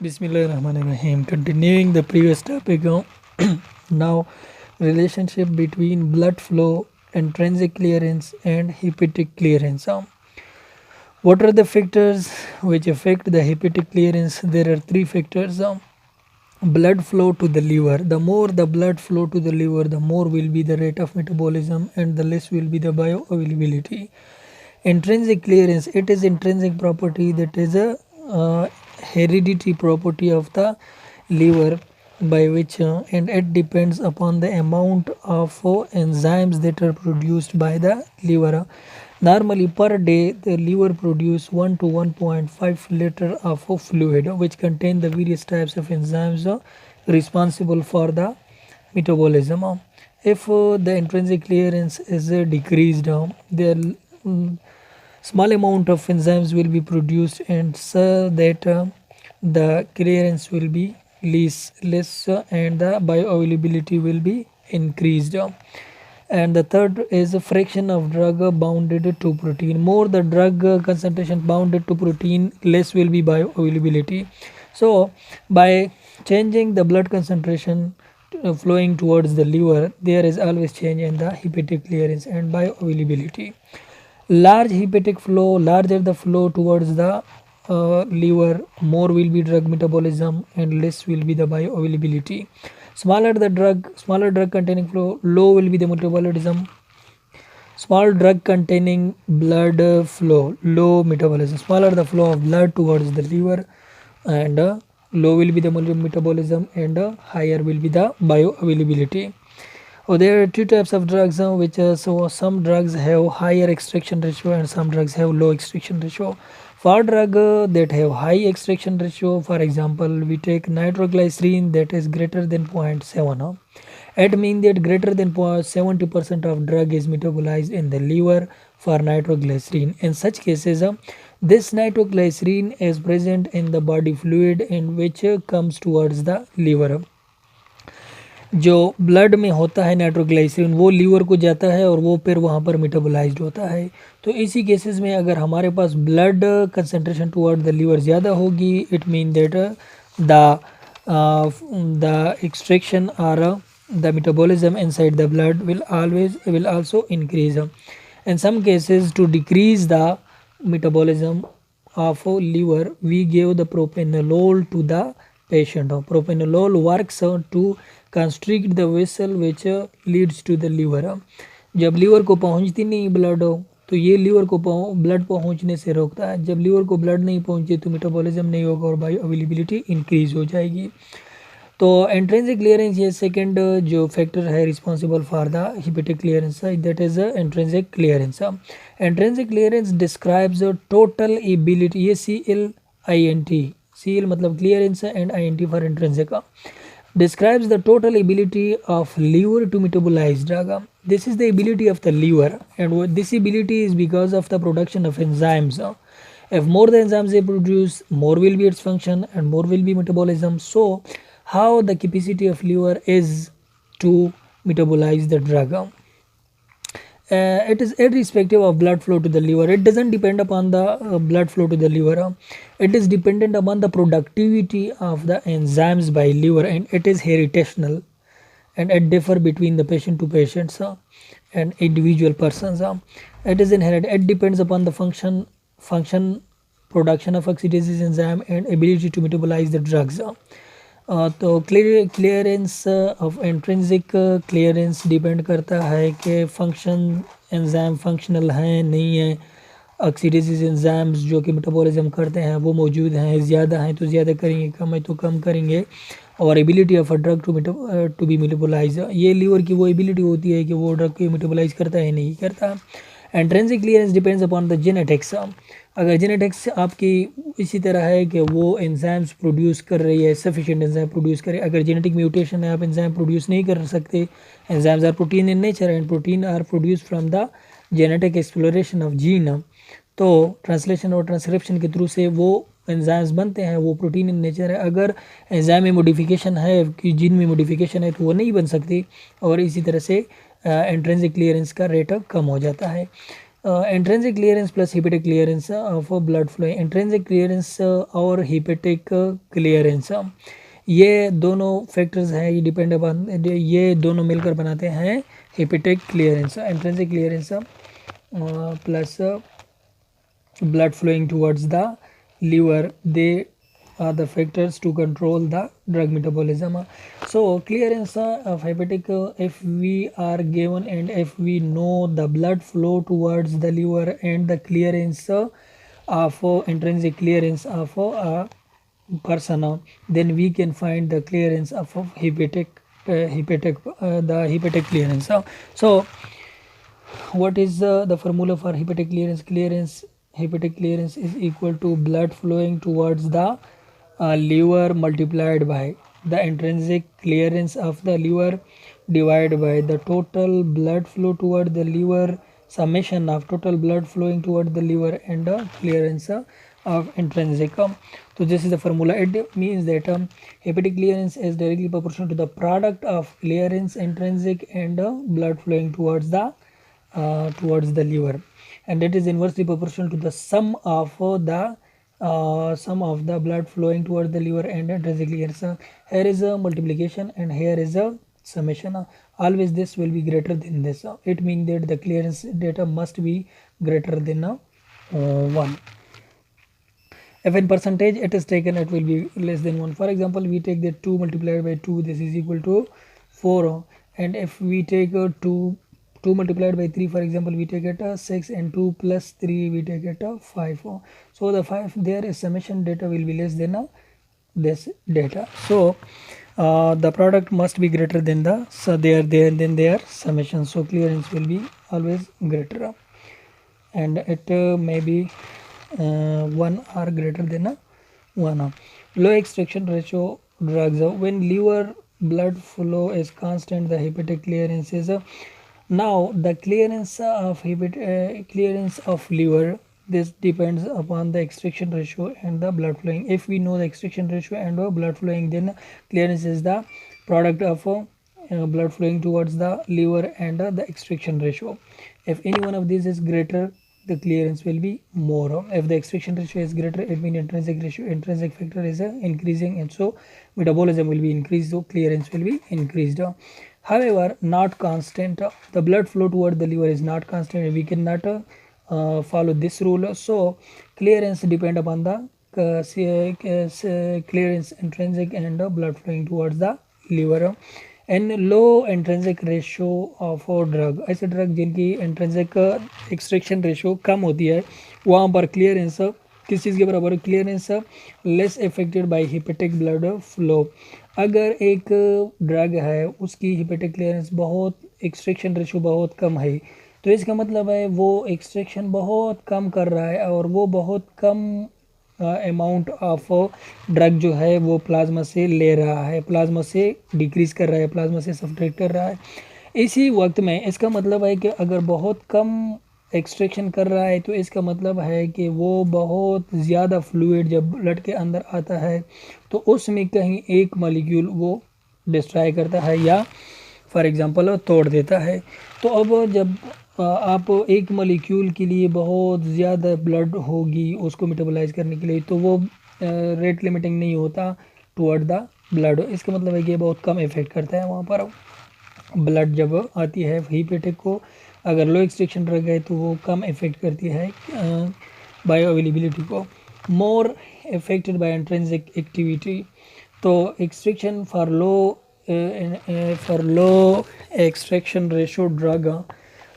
Bismillahirrahmanirrahim. Continuing the previous topic, now relationship between blood flow, intrinsic clearance, and hepatic clearance. What are the factors which affect the hepatic clearance? There are three factors. Blood flow to the liver. The more the blood flow to the liver, the more will be the rate of metabolism, and the less will be the bioavailability. Intrinsic clearance, it is intrinsic property, that is a hereditary property of the liver, by which and it depends upon the amount of enzymes that are produced by the liver. Normally per day the liver produce 1 to 1.5 liter of fluid which contain the various types of enzymes responsible for the metabolism. If the intrinsic clearance is decreased, the small amount of enzymes will be produced, and so that the clearance will be less and the bioavailability will be increased. And the third is a fraction of drug bounded to protein. More the drug concentration bounded to protein, less will be bioavailability. So by changing the blood concentration flowing towards the liver, there is always change in the hepatic clearance and bioavailability. Large hepatic flow, larger the flow towards the liver, more will be drug metabolism and less will be the bioavailability. Smaller the drug, smaller drug containing flow, low will be the metabolism. Small drug containing blood flow, low metabolism. Smaller the flow of blood towards the liver, and low will be the metabolism, and higher will be the bioavailability. There are two types of drugs, which so some drugs have higher extraction ratio and some drugs have low extraction ratio. For drug that have high extraction ratio, for example, we take nitroglycerin that is greater than 0.7. It means that greater than 70% of drug is metabolized in the liver for nitroglycerin. In such cases, this nitroglycerin is present in the body fluid in which comes towards the liver. जो blood में होता है नाइट्रोग्लाइसरीन वो liver को जाता है और वो फिर वहाँ पर मेटाबोलाइज्ड होता है। तो इसी केसेस में अगर हमारे पास blood concentration toward the liver ज़्यादा होगी, it mean that the extraction और the metabolism inside the blood will also increase. In some cases, to decrease the metabolism of liver, we give the propranolol to the patient. Propranolol works to constrict the vessel which leads to the liver. जब liver को पहुंचती नहीं blood तो ये liver को blood पहुंचने से रोकता है। जब लीवर को ब्लड नहीं पहुंचे तो मेटाबॉलिज्म नहीं होगा और बायो अवेलेबिलिटी इंक्रीज हो जाएगी। तो इंट्रिंसिक क्लियरेंस ये सेकंड जो फैक्टर है responsible for the hepatic clearance, that is intrinsic clearance. Intrinsic clearance describes total ability, ये CLINT, CL मतलब clearance and INT for intrinsic, describes the total ability of liver to metabolize drug. This is the ability of the liver, and this ability is because of the production of enzymes. If more the enzymes they produce, more will be its function and more will be metabolism. So how the capacity of liver is to metabolize the drug? It is irrespective of blood flow to the liver. It doesn't depend upon the blood flow to the liver. It is dependent upon the productivity of the enzymes by liver, and it is hereditary, and it differ between the patient to patients and individual persons. It is inherited. It depends upon the function, production of oxidative enzyme and ability to metabolize the drugs. तो clearance of intrinsic clearance depend करता है कि function enzyme functional हैं नहीं है, ऑक्सीडेसिस enzymes जो कि metabolism करते हैं वो मौजूद हैं, ज़्यादा हैं तो ज़्यादा करेंगे, कम है तो कम करेंगे, और ability of a drug to be metabolise, ये लीवर की वो एबिलिटी होती है कि वो ड्रग को मेटाबोलाइज करता है नहीं करता. Intrinsic clearance depends upon the genetics. अगर जेनेटिक्स आपकी इसी तरह है कि वो एंजाइम्स प्रोड्यूस कर रही है, सफिशिएंट एंजाइम प्रोड्यूस करे, अगर जेनेटिक म्यूटेशन है आप एंजाइम प्रोड्यूस नहीं कर सकते. Enzymes are protein in nature and protein are produce from the genetic exploration of gene. तो ट्रांसलेशन और ट्रांसक्रिप्शन के थ्रू से वो एंजाइम्स बनते हैं, वो प्रोटीन इन नेचर है. अगर एंजाइम में मॉडिफिकेशन है कि जीन में मॉडिफिकेशन है तो वो नहीं बन सकती, और इसी तरह से इंट्रिंसिक क्लियरेंस का रेट कम हो जाता है. intrinsic clearance plus hepatic clearance for blood flow. Intrinsic clearance और hepatic clearance, ये दोनों फैक्टर्स हैं, ये डिपेंड अपॉन, ये दोनों मिलकर बनाते हैं hepatic clearance. Intrinsic clearance plus blood flowing towards the liver, they are the factors to control the drug metabolism. So clearance of hepatic, if we are given and if we know the blood flow towards the liver and the clearance of intrinsic clearance of a person, then we can find the clearance of hepatic the hepatic clearance. So what is the formula for hepatic clearance? Hepatic clearance is equal to blood flowing towards the liver multiplied by the intrinsic clearance of the liver divided by the total blood flow toward the liver, summation of total blood flowing toward the liver and the clearance of intrinsic. So this is the formula. It means that hepatic clearance is directly proportional to the product of clearance, intrinsic and blood flowing towards the liver, and that is inversely proportional to the sum of the blood flowing towards the liver and intrinsic clearance. Here is a multiplication and here is a summation. Always this will be greater than this. It means that the clearance data must be greater than 1. If in percentage it is taken, it will be less than 1. For example, we take that 2 multiplied by 2, this is equal to 4. And if we take 2 multiplied by 3, for example, we take it 6, and 2 plus 3 we take it 5. So the 5 there is summation data will be less than this data. So the product must be greater than the than their summation. So clearance will be always greater, and it may be 1 or greater than 1. Low extraction ratio drugs. When liver blood flow is constant, the hepatic clearance is now the clearance of clearance of liver, this depends upon the extraction ratio and the blood flowing. If we know the extraction ratio and blood flowing, then clearance is the product of blood flowing towards the liver and the extraction ratio. If any one of these is greater, the clearance will be more. If the extraction ratio is greater, it means intrinsic factor is increasing, and so metabolism will be increased, so clearance will be increased. However, not constant. The blood flow toward the liver is not constant. We cannot follow this rule. So clearance depend upon the clearance intrinsic and blood flowing towards the liver. And low intrinsic ratio of drug, ऐसे drug जिनकी intrinsic extraction ratio कम होती है, वहाँ पर clearance किस चीज़ के बराबर है? Clearance less affected by hepatic blood flow. अगर एक ड्रग है उसकी हेपेटिक क्लियरेंस बहुत, एक्सट्रैक्शन रेशो बहुत कम है, तो इसका मतलब है वो एक्सट्रैक्शन बहुत कम कर रहा है और वो बहुत कम अमाउंट ऑफ ड्रग जो है वो प्लाज्मा से ले रहा है, प्लाज्मा से डिक्रीज़ कर रहा है, प्लाज्मा से सब्ट्रैक्ट कर रहा है. इसी वक्त में इसका मतलब है कि अगर बहुत कम एक्सट्रैक्शन कर रहा है, तो इसका मतलब है कि वो बहुत ज़्यादा फ्लूइड जब ब्लड के अंदर आता है तो उसमें कहीं एक मॉलिक्यूल वो डिस्ट्रॉय करता है या फॉर एग्ज़ाम्पल तोड़ देता है. तो अब जब आप एक मॉलिक्यूल के लिए बहुत ज़्यादा ब्लड होगी उसको मेटाबोलाइज करने के लिए, तो वो रेट लिमिटिंग नहीं होता टुवर्ड द ब्लड. इसका मतलब है कि बहुत कम इफेक्ट करता है वहाँ पर ब्लड जब आती है हेपेटिक को. अगर लो एक्सट्रैक्शन ड्रग है तो वो कम इफेक्ट करती है बायो अवेलेबिलिटी को. मोर इफेक्टेड बाय इंट्रिंसिक एक्टिविटी. तो extraction for low extraction ratio drug,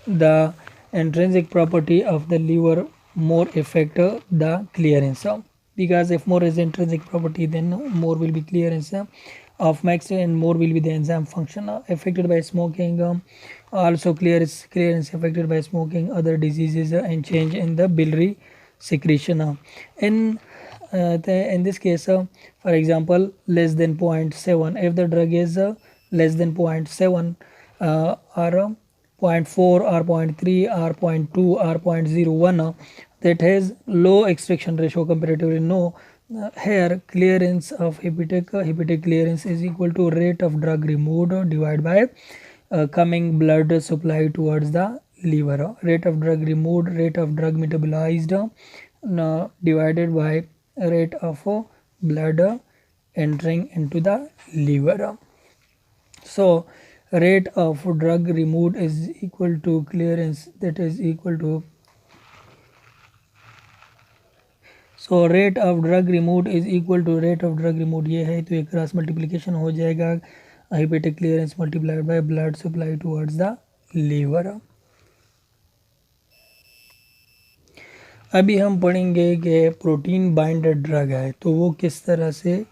the intrinsic property of the liver more affect the clearance, because if more is intrinsic property, then more will be clearance of max and more will be the enzyme function. Affected by smoking, also clearance affected by smoking, other diseases and change in the biliary secretion. In this case, for example, less than 0.7, if the drug is less than 0.7 or 0.4 or 0.3 or 0.2 or 0.01, that has low extraction ratio, comparatively no. Here clearance of hepatic clearance is equal to rate of drug removed divided by coming blood supply towards the liver. Rate of drug removed, rate of drug metabolized, divided by rate of blood entering into the liver. So rate of drug removed is equal to clearance, that is equal to, so rate of drug remove is equal to rate of drug remove ये है, तो एक cross multiplication हो जाएगा hepatic clearance multiplied by blood supply towards the liver. अभी हम पढ़ेंगे कि प्रोटीन बाइंडेड ड्रग है तो वो किस तरह से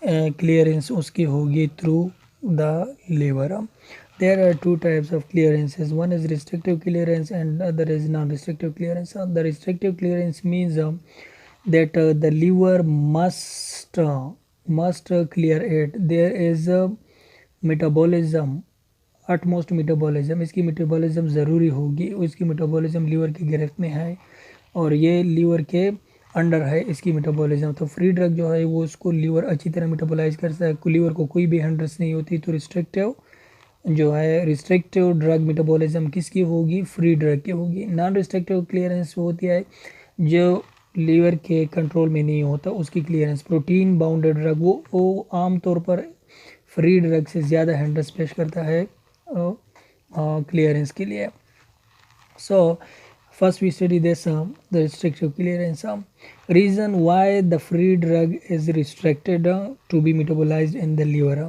क्लियरेंस उसकी होगी through the liver. There are two types of clearances. One is restrictive clearance and other is non-restrictive clearance. The restrictive clearance means that the liver must clear it. There is a metabolism, utmost metabolism, इसकी metabolism ज़रूरी होगी, इसकी metabolism liver की गिरफ्त में है और ये लीवर के अंडर है इसकी मेटाबॉलिज्म। तो फ्री ड्रग जो है वो उसको लीवर अच्छी तरह मेटाबोलाइज करता है, लीवर को कोई भी हिंड्रेंस नहीं होती। तो रिस्ट्रिक्टिव जो है, रिस्ट्रिक्टिव ड्रग मेटाबॉलिज्म किसकी होगी, फ्री ड्रग की होगी। नॉन रिस्ट्रिक्टिव क्लियरेंस होती है जो लीवर के कंट्रोल में नहीं होता, उसकी क्लियरेंस। प्रोटीन बाउंडेड ड्रग वो आमतौर पर फ्री ड्रग से ज़्यादा हिंड्रेंस पेश करता है क्लियरेंस के लिए। सो first we study this the restrictive clearance. Reason why the free drug is restricted to be metabolized in the liver.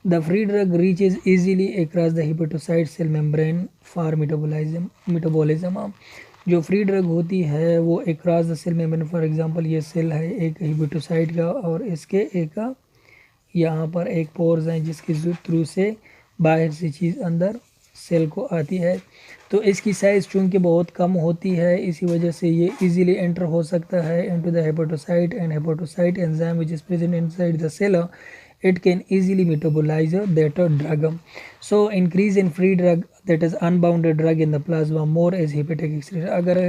The free drug reaches easily across the hepatocyte cell membrane for metabolism. जो free drug होती है वो across the cell membrane, for example ये cell है एक hepatocyte का और इसके एक यहाँ पर एक पोर्स है जिसके थ्रू से बाहर से चीज़ अंदर सेल को आती है। तो इसकी साइज़ चूँकि बहुत कम होती है इसी वजह से ये इजीली एंटर हो सकता है into the hepatocyte and hepatocyte enzyme which is present inside the cell, it can easily metabolize that drug. So increase in free drug, that is unbounded drug in the plasma more as hepatic excretion. अगर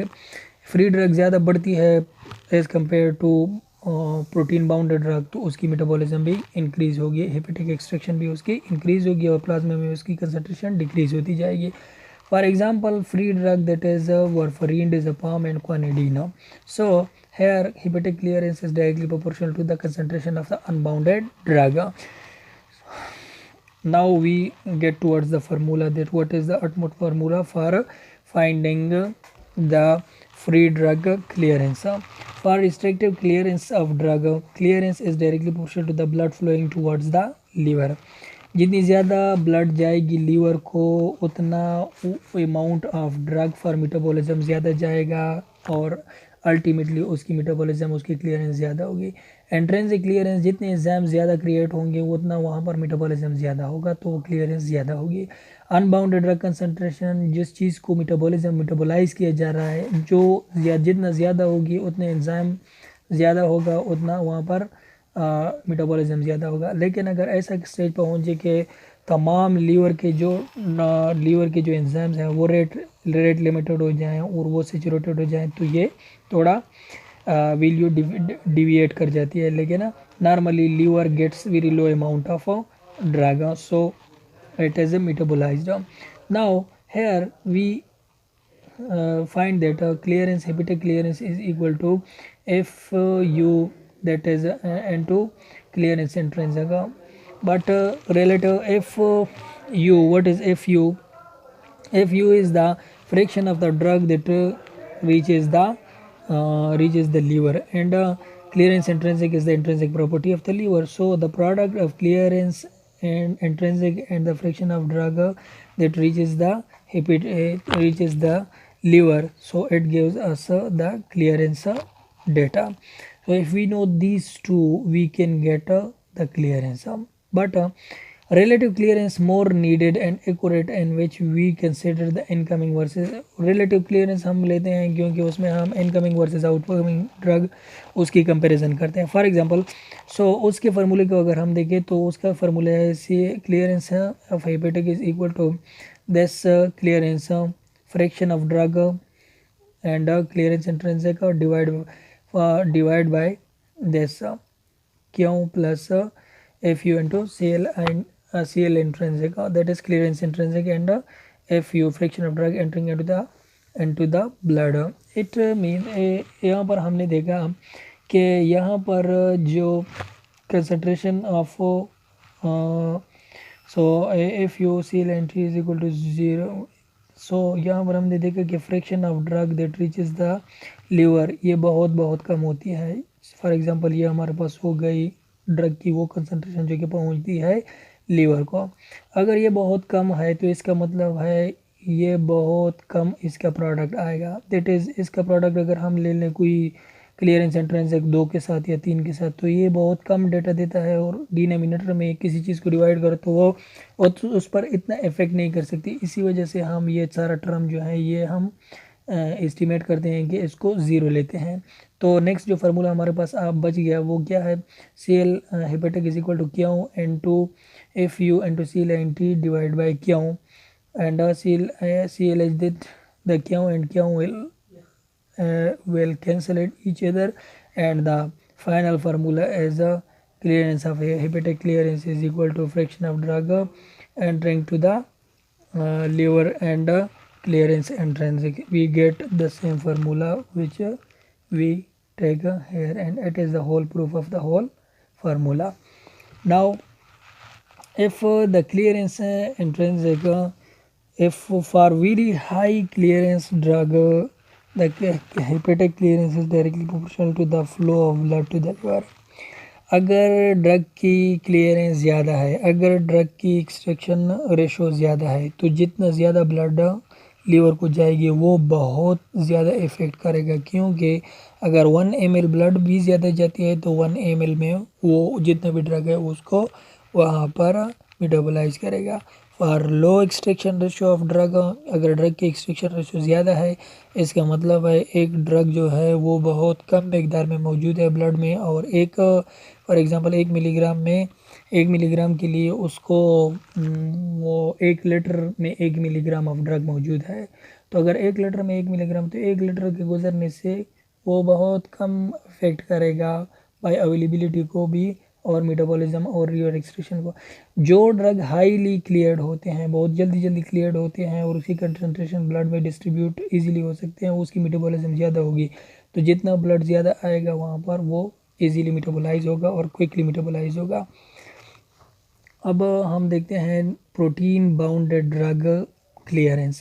free drug ज़्यादा बढ़ती है as compare to protein bounded drug तो उसकी metabolism भी increase होगी, hepatic extraction भी उसकी इंक्रीज़ होगी और प्लाज्मा में उसकी कंसंट्रेशन डिक्रीज़ होती जाएगी। For example free drug that is warfarin, diazepam and quinidine. So here hepatic clearance is directly proportional to the concentration of the unbounded drug. Now we get towards the formula, that what is the utmost formula for finding the free drug clearance. For restrictive clearance of drug, clearance is directly proportional to the blood flowing towards the liver. जितनी ज़्यादा blood जाएगी liver को उतना amount of drug for metabolism ज़्यादा जाएगा और ultimately उसकी metabolism उसकी क्लियरेंस ज़्यादा होगी। एंट्रेंसिक क्लियरेंस, जितने एंजाइम ज़्यादा क्रिएट होंगे उतना वहाँ पर मेटाबॉलिज्म ज़्यादा होगा तो वो क्लियरेंस ज़्यादा होगी। अनबाउंडेड ड्रग कंसंट्रेशन, जिस चीज़ को मेटाबोलाइज किया जा रहा है जो जितना ज़्यादा होगी उतने एंजाइम ज़्यादा होगा उतना वहाँ पर मेटाबॉलिज्म ज़्यादा होगा। लेकिन अगर ऐसा स्टेज पर पहुँचे कि तमाम लीवर के जो एंजाइम्स हैं वो रेट लिमिटेड हो जाएं और वो सेचुरेटेड हो जाएं तो ये थोड़ा वैल्यू डिविएट कर जाती है। लेकिन normally liver gets very low amount of drug, so it is metabolised. Now here we find that clearance, hepatic clearance is equal to FU, that is into clearance intrinsic. But relative FU, what is FU? FU is the fraction of the drug that reaches the liver, and clearance intrinsic is the intrinsic property of the liver. So the product of clearance and intrinsic and the fraction of drug that reaches the liver, so it gives us the clearance data. So if we know these two we can get the clearance. But relative clearance more needed and accurate, in which we consider the incoming versus relative clearance हम लेते हैं क्योंकि उसमें हम incoming versus outgoing drug उसकी comparison करते हैं। For example उसके फार्मूले को अगर हम देखें तो उसका फार्मूला है clearance of hepatic is equal to this clearance fraction of drug and clearance intrinsic divide by this Q plus FU into CL intrinsic, that is clearance intrinsic and FU fraction of drug entering into the blood. It mean यहाँ पर हमने देखा कि यहाँ पर जो concentration of so FU CL entry is equal to 0। So यहाँ पर हमने देखा कि fraction of drug that reaches the liver ये बहुत कम होती है। फॉर एग्जांपल ये हमारे पास हो गई ड्रग की वो कंसंट्रेशन जो कि पहुँचती है लीवर को। अगर ये बहुत कम है तो इसका मतलब है ये बहुत कम इसका प्रोडक्ट आएगा। दैट इज़ इसका प्रोडक्ट अगर हम ले लें कोई क्लियरेंस एंट्रेंस 2 के साथ या 3 के साथ तो ये बहुत कम डेटा देता है, और डिनोमिनेटर में किसी चीज़ को डिवाइड करो तो वो उस पर इतना इफेक्ट नहीं कर सकती। इसी वजह से हम ये सारा टर्म जो है ये हम एस्टिमेट करते हैं कि इसको ज़ीरो लेते हैं। तो नेक्स्ट जो फार्मूला हमारे पास आप बच गया वो क्या है, CL hepatic is equal to Q into FU into CL int divide by Q, and CL is the Q and Q will cancel each other, and the final formula is the clearance of hepatic clearance is equal to fraction of drug entering to the liver and clearance intrinsic. We get the same formula which we take here, and it is the whole proof of the whole formula. Now if the clearance intrinsic if for very high clearance drug the hepatic clearance is directly proportional to the flow of blood to the liver। अगर drug की clearance ज़्यादा है, अगर drug की extraction ratio ज़्यादा है तो जितना ज़्यादा ब्लड लीवर को जाएगी वो बहुत ज़्यादा इफ़ेक्ट करेगा, क्योंकि अगर 1 ml ब्लड भी ज़्यादा जाती है तो 1 ml में वो जितना भी ड्रग है उसको वहाँ पर मेटाबोलाइज करेगा। For low extraction ratio of drug, अगर ड्रग की एक्सट्रैक्शन रेशो ज़्यादा है इसका मतलब है एक ड्रग जो है वो बहुत कम मकदार में मौजूद है ब्लड में, और एक फॉर एग्जांपल 1 मिलीग्राम के लिए उसको वो 1 लीटर में 1 मिलीग्राम ऑफ ड्रग मौजूद है। तो अगर 1 लीटर में 1 मिलीग्राम तो 1 लीटर के गुजरने से वो बहुत कम इफेक्ट करेगा बाय अवेलेबिलिटी को भी और मेटाबॉलिज्म और रिवर एक्सक्रीशन को। जो ड्रग हाईली क्लियर्ड होते हैं, बहुत जल्दी क्लियर्ड होते हैं और उसी कंसंट्रेशन ब्लड में डिस्ट्रीब्यूट इजीली हो सकते हैं, उसकी मेटाबॉलिज्म ज़्यादा होगी। तो जितना ब्लड ज़्यादा आएगा वहाँ पर वो इजीली मेटाबोलाइज होगा और क्विकली मेटाबोलाइज होगा। अब हम देखते हैं protein bounded drug clearance.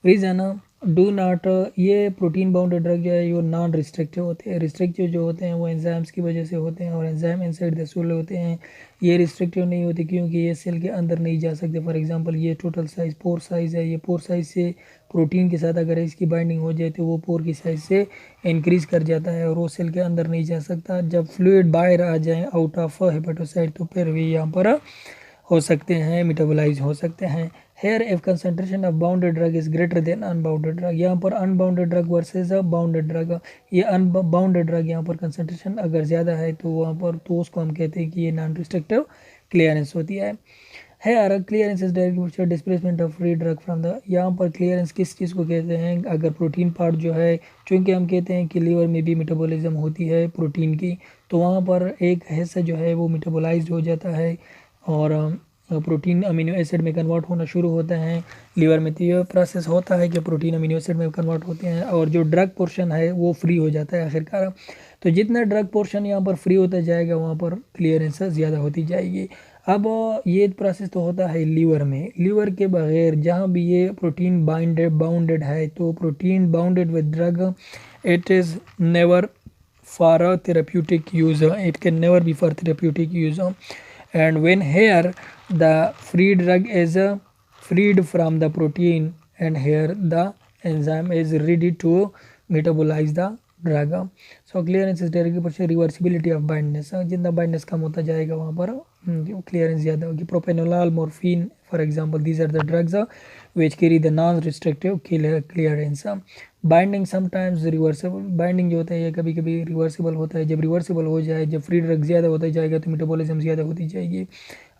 Reason do not, ये प्रोटीन बाउंडेड ड्रग जो है ये नॉन रिस्ट्रिक्टिव होते हैं। रिस्ट्रिक्टिव जो होते हैं वो एंजाइम्स की वजह से होते हैं, और एंजाइम इनसाइड द सेल होते हैं। ये रिस्ट्रिक्टिव नहीं होते क्योंकि ये सेल के अंदर नहीं जा सकते। फॉर एग्जांपल ये टोटल साइज़ पोर साइज़ है, ये पोर साइज़ से प्रोटीन के साथ अगर इसकी बाइंडिंग हो जाए तो वो पोर की साइज़ से इंक्रीज़ कर जाता है और वो सेल के अंदर नहीं जा सकता। जब फ्लूइड बाहर आ जाए आउट ऑफ हेपेटोसाइट तो फिर भी यहाँ पर हो सकते हैं, मेटाबोलाइज हो सकते हैं। Here if concentration of bounded drug is greater than unbounded drug, यहाँ पर unbounded drug versus bounded drug, ये अनबाउंडेड ड्रग यहाँ पर कंसंट्रेशन अगर ज़्यादा है तो वहाँ पर तो उसको हम कहते हैं कि ये नॉन रिस्ट्रिक्टिव क्लियरेंस होती है। Clearance is direct displacement of free drug from the, यहाँ पर क्लियरेंस किस चीज़ को कहते हैं, अगर प्रोटीन पार्ट जो है, चूँकि हम कहते हैं कि लीवर में भी मेटाबॉलिज्म होती है प्रोटीन की, तो वहाँ पर एक हिस्सा जो है वो मेटाबोलाइज हो जाता है और प्रोटीन अमीनो एसिड में कन्वर्ट होना शुरू होता है लीवर में। तो ये प्रोसेस होता है कि प्रोटीन अमीनो एसिड में कन्वर्ट होते हैं और जो ड्रग पोर्शन है वो फ्री हो जाता है आखिरकार। तो जितना ड्रग पोर्शन यहाँ पर फ्री होता जाएगा वहाँ पर क्लियरेंस ज़्यादा होती जाएगी। अब ये प्रोसेस तो होता है लीवर में। लीवर के बगैर जहाँ भी ये प्रोटीन बाउंडेड है तो protein bounded with drug it is never for a therapeutic use, it can never be for therapeutic use. And when here the free drug is freed from the protein, and here the enzyme is ready to metabolize the drug. So clearance is directly proportional reversibility of bindness, जितना bindness कम होता जाएगा वहाँ पर clearance ज़्यादा होगी। Propranolol, morphine for example, these are the drugs which carry the non-restrictive clearance. Binding sometimes reversible, binding जो होता है ये कभी कभी रिवर्सिबल होता है। जब रिवर्सिबल हो जाए, जब फ्री ड्रग ज़्यादा होता जाएगा तो मेटाबॉलिज्म ज़्यादा होती जाएगी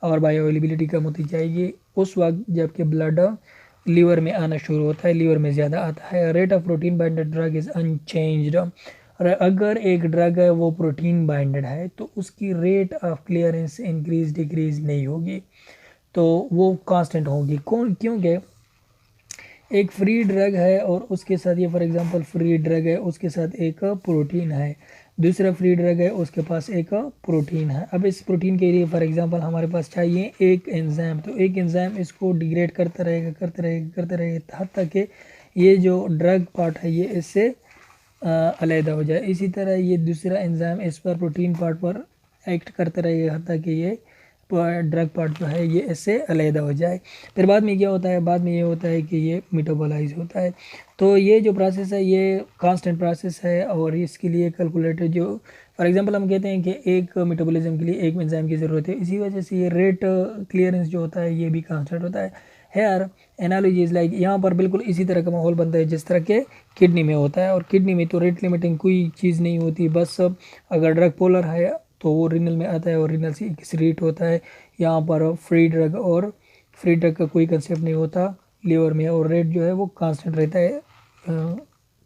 और बायो अवेलेबिलिटी कम होती जाएगी। उस वक्त जबकि ब्लड लीवर में आना शुरू होता है, लीवर में ज़्यादा आता है। Rate of protein binded drug is unchanged, और अगर एक ड्रग है वो प्रोटीन बाइंडेड है तो उसकी rate of clearance increase decrease नहीं होगी, तो वो कांस्टेंट होगी। क्योंकि एक फ्री ड्रग है और उसके साथ ये फॉर एग्जांपल फ्री ड्रग है, उसके साथ एक प्रोटीन है, दूसरा फ्री ड्रग है उसके पास एक प्रोटीन है। अब इस प्रोटीन के लिए फॉर एग्जांपल हमारे पास चाहिए एक एंजाइम, तो एक एंजाइम इसको डिग्रेड करता रहेगा करते रहेगा करते रहेगा हद तक कि ये जो ड्रग पार्ट है ये इससे अलहदा हो जाए। इसी तरह ये दूसरा एंजाइम इस पर प्रोटीन पार्ट पर एक्ट करता रहेगा हद तक कि ये ड्रग पार्ट जो है ये इससे अलहदा हो जाए। फिर बाद में क्या होता है, बाद में ये होता है कि ये मेटाबोलाइज होता है। तो ये जो प्रोसेस है ये कांस्टेंट प्रोसेस है और इसके लिए कैलकुलेटेड जो फॉर एग्जांपल हम कहते हैं कि एक मेटाबॉलिज्म के लिए एक एंजाइम की ज़रूरत है, इसी वजह से ये रेट क्लियरेंस जो होता है ये भी कांस्टेंट होता है। हेयर एनालॉजी इज़ लाइक, यहाँ पर बिल्कुल इसी तरह का माहौल बनता है जिस तरह के किडनी में होता है, और किडनी में तो रेट लिमिटिंग कोई चीज़ नहीं होती, बस अगर ड्रग पोलर है तो वो रिनल में आता है और रिनल से एक्सक्रीट होता है। यहाँ पर फ्री ड्रग और फ्री ड्रग का कोई कंसेप्ट नहीं होता लीवर में, और रेट जो है वो कांस्टेंट रहता है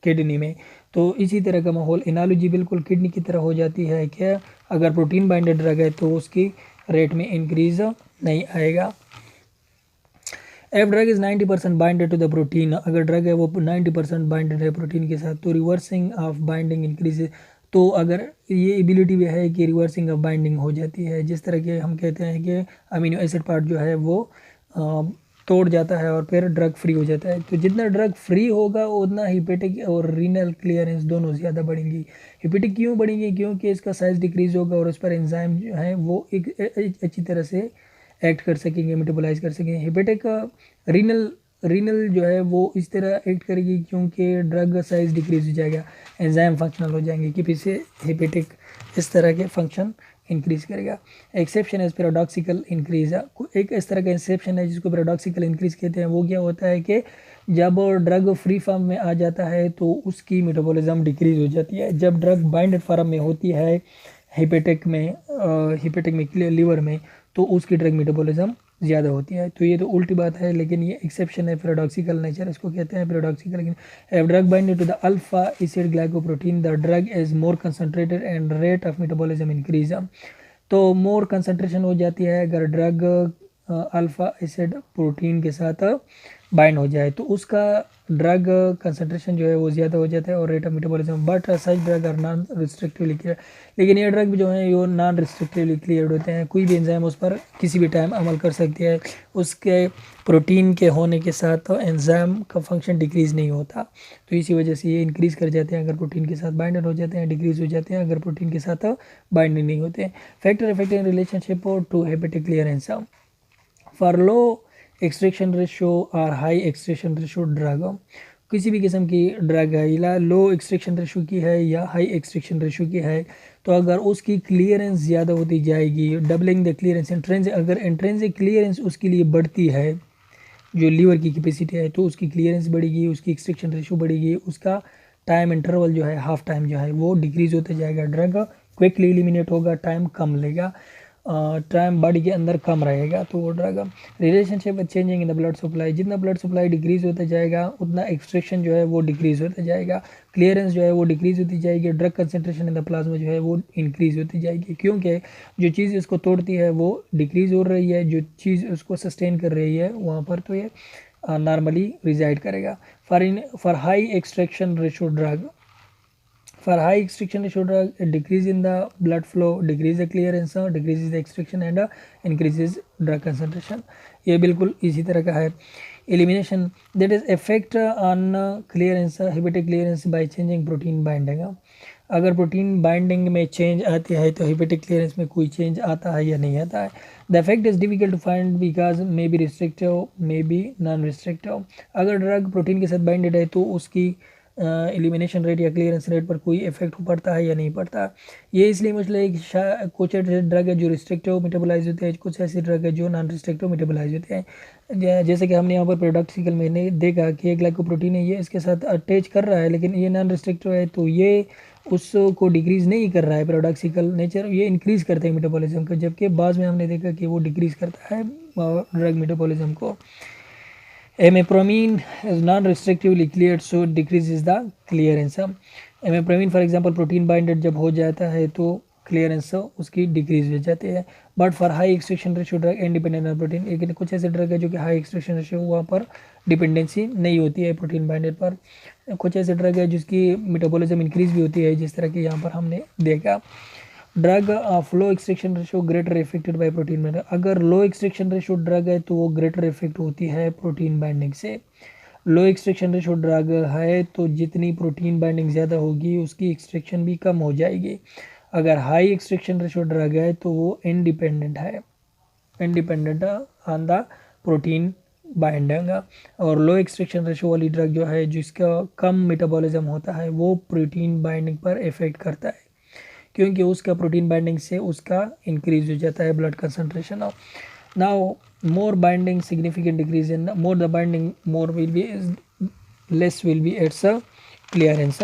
किडनी में। तो इसी तरह का माहौल एनालॉजी बिल्कुल किडनी की तरह हो जाती है कि अगर प्रोटीन बाइंडेड ड्रग है तो उसकी रेट में इंक्रीज नहीं आएगा। If drug is 90% binded to the protein, अगर ड्रग है वो 90% बाइंडेड है प्रोटीन के साथ तो रिवर्सिंग ऑफ बाइंडिंग इंक्रीज, तो अगर ये एबिलिटी भी है कि रिवर्सिंग ऑफ बाइंडिंग हो जाती है, जिस तरह के हम कहते हैं कि अमीनो एसिड पार्ट जो है वो तोड़ जाता है और फिर ड्रग फ्री हो जाता है। तो जितना ड्रग फ्री होगा उतना हिपेटिक और रीनल क्लियरेंस दोनों ज़्यादा बढ़ेंगी। हिपेटिक क्यों बढ़ेंगी, क्योंकि इसका साइज डिक्रीज होगा और उस पर एंजाइम जो है वो एक अच्छी तरह से एक्ट कर सकेंगे, मेटाबोलाइज कर सकेंगे। हिपेटिक रीनल जो है वो इस तरह एक्ट करेगी क्योंकि ड्रग साइज डिक्रीज हो जाएगा, एंजाइम फंक्शनल हो जाएंगे कि पीछे हिपेटिक इस तरह के फंक्शन इंक्रीज करेगा। एक्सेप्शन है पैराडॉक्सिकल इंक्रीज, एक इस तरह का एक्सेप्शन है जिसको पैराडॉक्सिकल इंक्रीज कहते हैं। वो क्या होता है कि जब ड्रग फ्री फॉर्म में आ जाता है तो उसकी मेटाबॉलिज्म डिक्रीज हो जाती है, जब ड्रग बाइंडेड फॉर्म में होती है हिपेटिक में लीवर में तो उसकी ड्रग मेटाबॉलिज्म ज़्यादा होती है। तो ये तो उल्टी बात है, लेकिन ये एक्सेप्शन है, पैराडॉक्सिकल नेचर इसको कहते हैं पैराडॉक्सिकल। लेकिन if drug binded to the alpha acid glycoprotein the drug is more concentrated and rate of metabolism increase. तो मोर कंसनट्रेशन हो जाती है अगर ड्रग अल्फा एसिड प्रोटीन के साथ बाइंड हो जाए तो उसका ड्रग कंसनट्रेशन जो है वो ज़्यादा हो जाता है और rate of metabolism. But such drug are non restrictively clear, लेकिन ये ड्रग जो है वो नॉन रिस्ट्रिक्टिवली क्लियर्ड होते हैं, कोई भी एंजाइम उस पर किसी भी टाइम अमल कर सकती है। उसके प्रोटीन के होने के साथ तो एंजाइम का फंक्शन डिक्रीज नहीं होता, तो इसी वजह से ये इंक्रीज़ कर जाते हैं अगर प्रोटीन के साथ बाइंडेड हो जाते हैं, डिक्रीज हो जाते हैं अगर प्रोटीन के साथ बाइंडेड नहीं होते। Factor affecting relationship to hepatic clearance, for low extraction ratio और हाई एक्सट्रैक्शन रेशो ड्रग, किसी भी किस्म की ड्रग है या लो एक्सट्रैक्शन रेशो की है या हाई एक्सट्रैक्शन रेशो की है, तो अगर उसकी क्लियरेंस ज़्यादा होती जाएगी, डबलिंग द क्लियरेंस इंट्रेंसिक, अगर इंट्रेंसिक क्लियरेंस उसके लिए बढ़ती है जो लीवर की कैपेसिटी है तो उसकी क्लियरेंस बढ़ेगी, उसकी एक्सट्रैक्शन रेशो बढ़ेगी, उसका टाइम इंटरवल जो है हाफ टाइम जो है वो डिक्रीज होता जाएगा, ड्रग क्विकली एलिमिनेट होगा, टाइम कम लेगा, टाइम बॉडी के अंदर कम रहेगा, तो वो drug. Relationship with changing in the blood supply, जितना ब्लड सप्लाई डिक्रीज होता जाएगा उतना एक्सट्रैक्शन जो है वो डिक्रीज होता जाएगा, क्लियरेंस जो है वो डिक्रीज होती जाएगी, drug concentration in the plasma जो है वो इंक्रीज होती जाएगी, क्योंकि जो चीज़ इसको तोड़ती है वो डिक्रीज हो रही है, जो चीज़ उसको सस्टेन कर रही है वहाँ पर तो ये नॉर्मली रिजाइड करेगा। For high extraction ratio drug, for high extraction ratio drug, a decrease in the blood flow, decrease the clearance, decreases the extraction and increases drug concentration। ये बिल्कुल इसी तरह का है। elimination, that is effect on clearance, hepatic clearance by changing protein binding, अगर protein binding में change आती है तो हेपेटिक क्लियरेंस में कोई चेंज आता है या नहीं आता है। The effect is difficult to find because may be restrictive may be non restrictive, अगर ड्रग प्रोटीन के साथ बाइंडेड है तो उसकी एलिमिनेशन रेट या क्लियरेंस रेट पर कोई इफेक्ट पड़ता है या नहीं पड़ता। ये इसलिए मसला है कि कुछ ड्रग है जो रिस्ट्रिक्टिव मेटाबोलाइज होते हैं, कुछ ऐसे ड्रग है जो नॉन रिस्ट्रिक्टिव मेटाबोलाइज होते हैं। जैसे कि हमने यहाँ पर पैराडॉक्सिकल में देखा कि एक ग्लाइकोप्रोटीन है ये इसके साथ अटैच कर रहा है लेकिन ये नॉन रिस्ट्रिक्टिव है तो ये उसको डिक्रीज़ नहीं कर रहा है, पैराडॉक्सिकल नेचर ये इंक्रीज़ करते हैं मेटाबॉलिज्म को, जबकि बाद में हमने देखा कि वो डिक्रीज़ करता है ड्रग मेटाबॉलिज्म को। Imipramine is non-restrictively cleared, so it decreases the clearance। Imipramine for example protein binded जब हो जाता है तो क्लियरेंस उसकी डिक्रीज हो जाती है। But for high extraction ratio drug independent on protein, लेकिन कुछ ऐसे ड्रग है जो कि हाई एक्सट्रैक्शन रेशियो वहाँ पर डिपेंडेंसी नहीं होती है प्रोटीन बाइंडर पर। कुछ ऐसे ड्रग है जिसकी मेटाबॉलिज्म इंक्रीज भी होती है, जिस तरह की यहाँ पर हमने देखा। Drug of low extraction ratio greater affected by protein binding, अगर लो एक्सट्रैक्शन रेशियो ड्रग है तो वो ग्रेटर इफेक्ट होती है प्रोटीन बाइंडिंग से। लो एक्सट्रैक्शन रेशियो ड्रग है तो जितनी प्रोटीन बाइंडिंग ज़्यादा होगी उसकी एक्सट्रैक्शन भी कम हो जाएगी। अगर हाई एक्सट्रैक्शन रेशियो ड्रग है तो वो इंडिपेंडेंट है, independent on the protein binding. और लो एक्सट्रैक्शन रेशियो वाली ड्रग जो है जिसका कम मेटाबॉलिज्म होता है वो प्रोटीन बाइंडिंग पर इफेक्ट करता है, क्योंकि उसका प्रोटीन बाइंडिंग से उसका इंक्रीज हो जाता है blood concentration. Now more binding significant decrease in more the binding more will be less will be its clearance.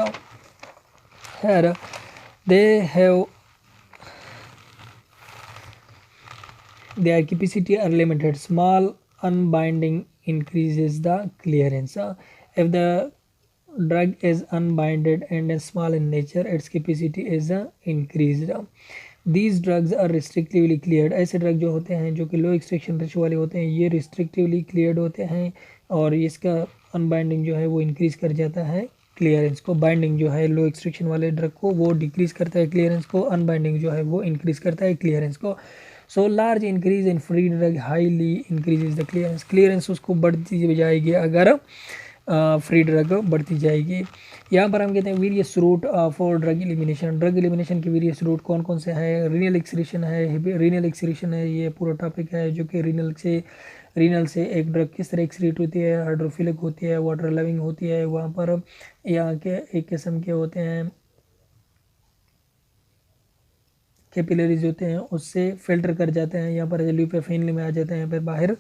Here they have their capacity are limited. Small unbinding increases the clearance. If the drug is unbinded and is small in nature, its capacity is increased. These drugs are restrictively cleared, ऐसे drug जो होते हैं जो कि लो extraction ratio वाले होते हैं ये रिस्ट्रिक्टिवली क्लियर्ड होते हैं, और इसका अनबाइंडिंग जो है वो इंक्रीज़ कर जाता है क्लियरेंस को। बाइंडिंग जो है लो एक्सट्रैक्शन वाले ड्रग को वो डिक्रीज़ करता है क्लियरेंस को, अनबाइंडिंग जो है वो इंक्रीज़ करता है क्लियरेंस को। So large increase in free drug highly increases the clearance, clearance उसको बढ़ती जाएगी अगर फ्री ड्रग बढ़ती जाएगी। यहाँ पर हम कहते हैं various route for drug elimination, drug elimination के वेरियस रूट कौन कौन से हैं। रीनल एक्सक्रीशन है, रीनल एक्सक्रीशन है, ये पूरा टॉपिक है जो कि रीनल से एक ड्रग किस तरह एक्सक्रीट होती है, हाइड्रोफिलिक होती है, वाटर लविंग होती है, वहाँ पर यहाँ के एक किस्म के होते हैं कैपिलरीज होते हैं उससे फिल्टर कर जाते हैं, यहाँ पर ल्यूपेफिन में आ जाते हैं, फिर बाहर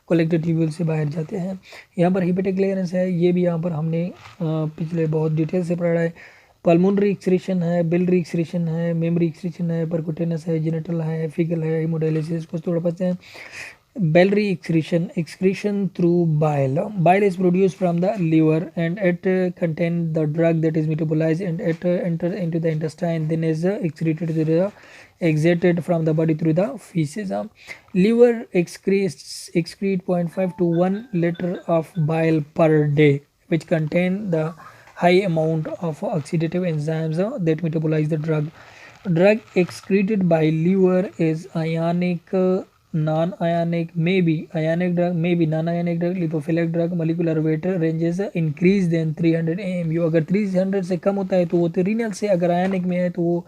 कलेक्टिव ट्यूब्यूल से बाहर जाते हैं। यहाँ पर हिपेटिक क्लियरेंस है, ये भी यहाँ पर हमने पिछले बहुत डिटेल से पढ़ा है। पल्मोनरी एक्सक्रीशन है, बिलरी एक्सक्रीशन है, मेमरी एक्सक्रीशन है, परकुटेनस है, जेनेटल है, फीकल है, हेमोडायलिसिस कुछ थोड़ा पता है। Biliary excretion through bile. Bile is produced from the liver and it contains the drug that is metabolized and it enters into the intestine, then is excreted to the exited from the body through the feces. Liver excrete 0.5 to 1 liter of bile per day, which contain the high amount of oxidative enzymes that metabolize the drug. Drug excreted by liver is ionic, non-ionic, maybe ionic drug, maybe non-ionic drug, lipophilic drug. Molecular weight ranges increase then 300 AMU, अगर 300 से कम होता है तो वो तो renal से, अगर आयनिक में है तो वो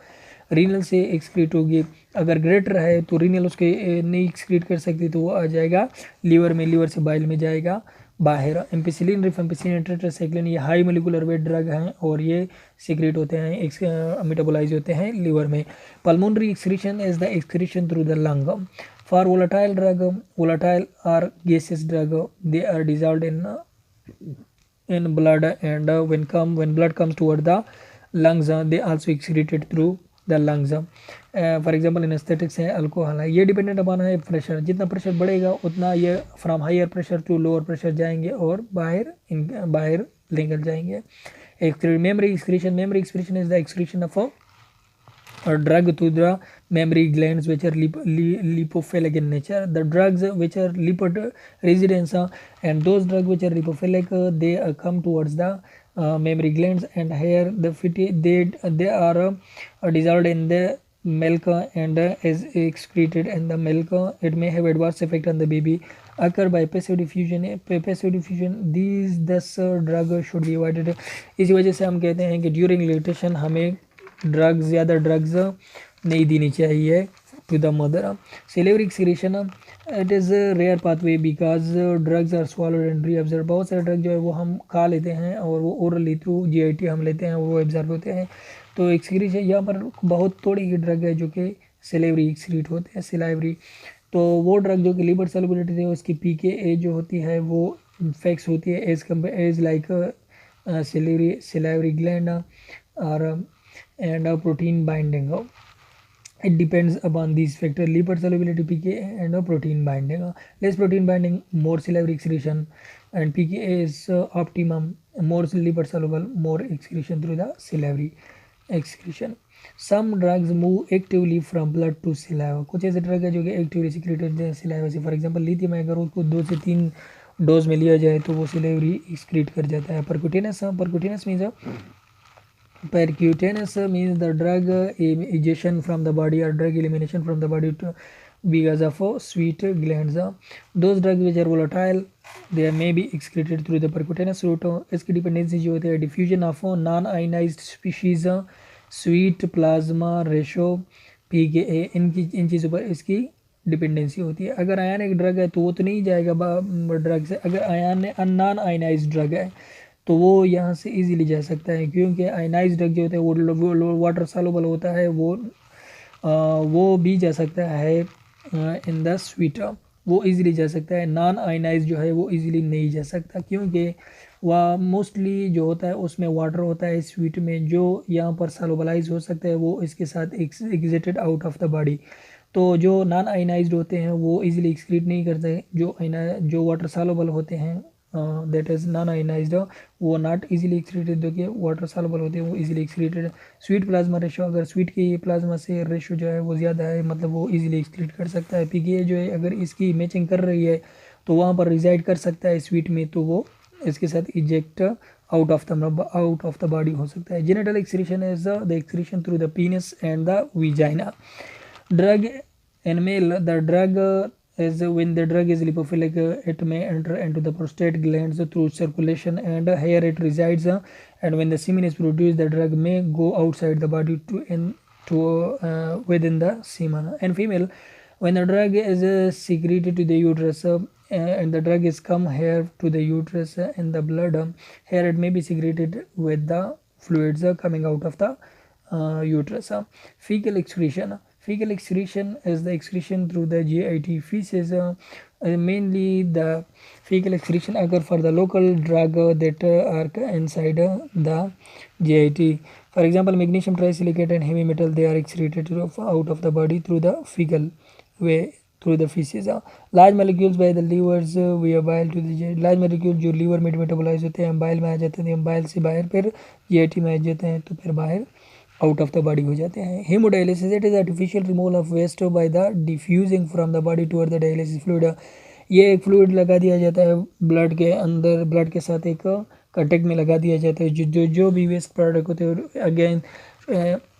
रीनल से एक्सक्रीट होगी, अगर ग्रेटर है तो रीनल उसके नहीं एक्सक्रीट कर सकती तो वो आ जाएगा लीवर में, लीवर से बाइल में जाएगा बाहर। एम्पिसिलिन, रिफेम्पिसिलिन, टेट्रासाइक्लिन ये हाई मोलिकुलर वेट ड्रग हैं और ये सीक्रेट होते हैं, मेटाबोलाइज होते हैं लीवर में। Pulmonary excretion is the excretion through the lung. For volatile drug, volatile are gaseous drug. They are dissolved in blood, and when blood comes toward the lungs, they also excreted through the lungs. For example, anesthetics है, alcohol है, ये dependent upon है pressure, जितना pressure बढ़ेगा उतना ये from higher pressure to lower pressure जाएंगे और बाहर निकल जाएंगे। Mammary excretion is the excretion of or drug to the mammary glands which are lipophilic in nature. The drugs which are lipid residents and those drugs which are lipophilic they come towards the mammary glands, and here they are dissolved in the milk and is excreted in the milk. It may have adverse effect on the baby, occur by passive diffusion. These thus drug should be avoided. इसी वजह से हम कहते हैं कि during lactation हमें ज़्यादा drugs नहीं देनी चाहिए to the mother. Salivary excretion it is rare pathway because drugs are swallowed and reabsorb. बहुत सारे ड्रग जो है वो हम खा लेते हैं और वो ओरली थ्रू GIT हम लेते हैं, वो एब्जॉर्ब होते हैं। तो एक्सक्रीशन यहाँ पर बहुत थोड़ी ही ड्रग है जो कि सिलेवरी एक्सक्रीट होते हैं, सिलाइवरी। तो वो ड्रग जो कि लिवर सॉल्युबिलिटी है उसकी PKA जो होती है वो फिक्स होती है एज लाइक सिलेवरी ग्लैंड और and protein binding. It depends upon these factors: liver solubility, PKA, and protein binding. Less protein binding, more salivary excretion, and PKA is optimum. More liver soluble, more excretion through the salivary. excretion. Some drugs move actively from blood to saliva. कुछ ऐसे drug है जो कि actively secreted होते हैं saliva से. For example lithium है, अगर उसको 2 से 3 डोज में लिया जाए तो वो सिलेवरी एक्सक्रीट कर जाता है. Percutaneous means the drug ejection from the body or drug elimination from the body to because of sweat glands. Those drugs which are volatile, they may be excreted through the percutaneous route. इसकी dependency जो होती है diffusion of non ionised species, sweet plasma ratio, PKA, इन चीज़ों पर इसकी dependency होती है. अगर आयनिक ड्रग है तो वो तो नहीं जाएगा ड्रग से. अगर नॉन आयनाइज्ड ड्रग है तो वो यहाँ से इजीली जा सकता है, क्योंकि आयनाइज्ड ड्रग जो होता है वो वाटर सॉल्युबल होता है, वो भी जा सकता है इन द स्वीट, वो इजीली जा सकता है. नॉन आयनाइज्ड जो है वो इजीली नहीं जा सकता, क्योंकि वह मोस्टली जो होता है उसमें वाटर होता है स्वीट में, जो यहाँ पर सॉल्युबलाइज हो सकता है, वो इसके साथ exerted out of the body. तो जो नॉन आयनाइज्ड होते हैं वो इजीली एक्सक्रीट नहीं करते. जो वाटर सॉल्युबल होते हैं दैट इज़ नॉन आयनाइज्ड, वो नॉट इजीली एक्सक्रीटेड. जो कि वाटर सॉल्युबल होते हैं वो easily excreted. Sweet plasma ratio, अगर स्वीट की प्लाज्मा से रेशो जो है वो ज़्यादा है, मतलब वो इजीली एक्सक्रीट कर सकता है. PKA जो है अगर इसकी मैचिंग कर रही है तो वहाँ पर रिजाइड कर सकता है स्वीट में, तो वो इसके साथ eject out of the body हो सकता है. Genital excretion is the excretion through the पीनस and the vagina. Drug in male, the drug is when the drug is lipophilic, it may enter into the prostate glands through circulation, and here it resides. And when the semen is produced, the drug may go outside the body to within the semen. And female, when the drug is secreted to the uterus, and the drug is come here to the uterus in the blood, here it may be secreted with the fluids coming out of the uterus. Fecal excretion. Fecal excretion is the excretion through the GIT feces. Mainly the fecal excretion occur for the local drug that are inside the GIT. For example, magnesium trisilicate and heavy metal, they are excreted out of the body through the fecal way, through the feces. Large molecules by the livers via bile to the GIT. Large molecules जो liver में metabolise होते हैं, bile में आ जाते हैं, bile से बाहर फिर GIT में आ जाते हैं, तो फिर बाहर आउट ऑफ द बॉडी हो जाते हैं. Haemodialysis, it is artificial removal of waste by the diffusing from the body toward the dialysis fluid. ये एक फ्लूइड लगा दिया जाता है ब्लड के अंदर, ब्लड के साथ एक कंटेक्ट में लगा दिया जाता है. जो भी वेस्ट प्रोडक्ट होते हैं, अगेन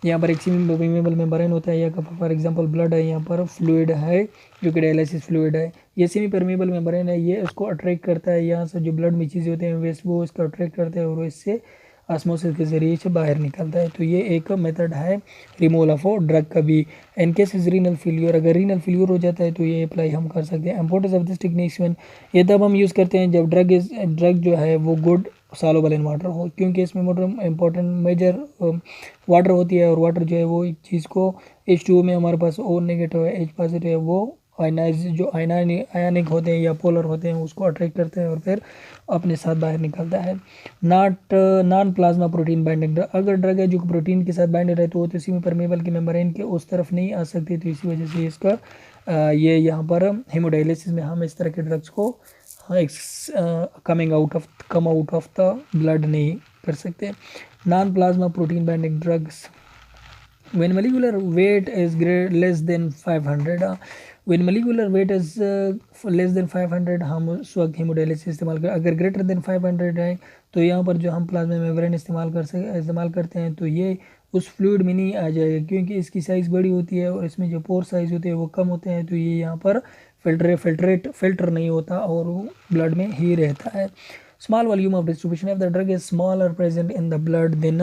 यहाँ पर एक परमेबल मेम्ब्रेन होता है, या फॉर एग्जांपल ब्लड है, यहाँ पर फ्लूइड है जो कि डायलिसिस फ्लूइड है. ये सेमी परमेबल मेम्ब्रेन है, ये उसको अट्रैक्ट करता है. यहाँ से जो ब्लड में चीज़ें होते हैं वेस्ट, वो इसको अट्रैक्ट करते हैं और इससे ऑस्मोसिस के जरिए से बाहर निकलता है. तो ये एक मेथड है रिमूवल ऑफ ड्रग का भी. In case is renal failure, अगर रीनल फेलियर हो जाता है तो ये अप्लाई हम कर सकते हैं. Importance of this techniques one, ये तब हम यूज़ करते हैं जब ड्रग जो है वो गुड सॉल्युबल इन वाटर हो, क्योंकि इसमें इंपॉर्टेंट मेजर वाटर होती है, और वाटर जो है वो एक चीज़ को H2O में हमारे पास O नेगेटिव है, H पॉजिटिव है, वो आयनिक होते हैं या पोलर होते हैं उसको अट्रैक्ट करते हैं और फिर अपने साथ बाहर निकलता है. Non plasma protein binding drug, अगर ड्रग है जो प्रोटीन के साथ बाइंडेड है तो वो तो इसी में परमेबल के मेम्ब्रेन के उस तरफ नहीं आ सकती, तो इसी वजह से इसका ये यहाँ पर हेमोडायलिसिस में हम इस तरह के ड्रग्स को come out of the blood नहीं कर सकते. Non plasma protein binding drugs, when molecular weight is less than 500, when molecular weight is less than 500, हम उस वक्त हेमोडायलिसिस इस्तेमाल कर. अगर ग्रेटर देन 500 है तो यहाँ पर जो हम प्लाज्मा मेम्ब्रेन इस्तेमाल करते हैं तो ये उस फ्लूइड में नहीं आ जाएगा, क्योंकि इसकी साइज़ बड़ी होती है और इसमें जो पोर साइज़ होते हैं वो कम होते हैं, तो ये यहाँ पर फिल्टर नहीं होता और वो ब्लड में ही रहता है. Small volume of distribution, if the drug is small or present in the blood, then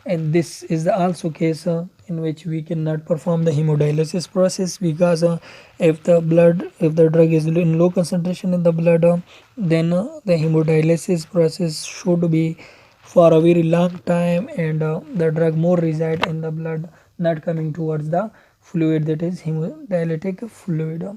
and this is the also case in which we cannot perform the hemodialysis process, because if the drug is in low concentration in the blood, then the hemodialysis process should be for a very long time, and the drug more reside in the blood, not coming towards the fluid, that is hemodialytic fluid.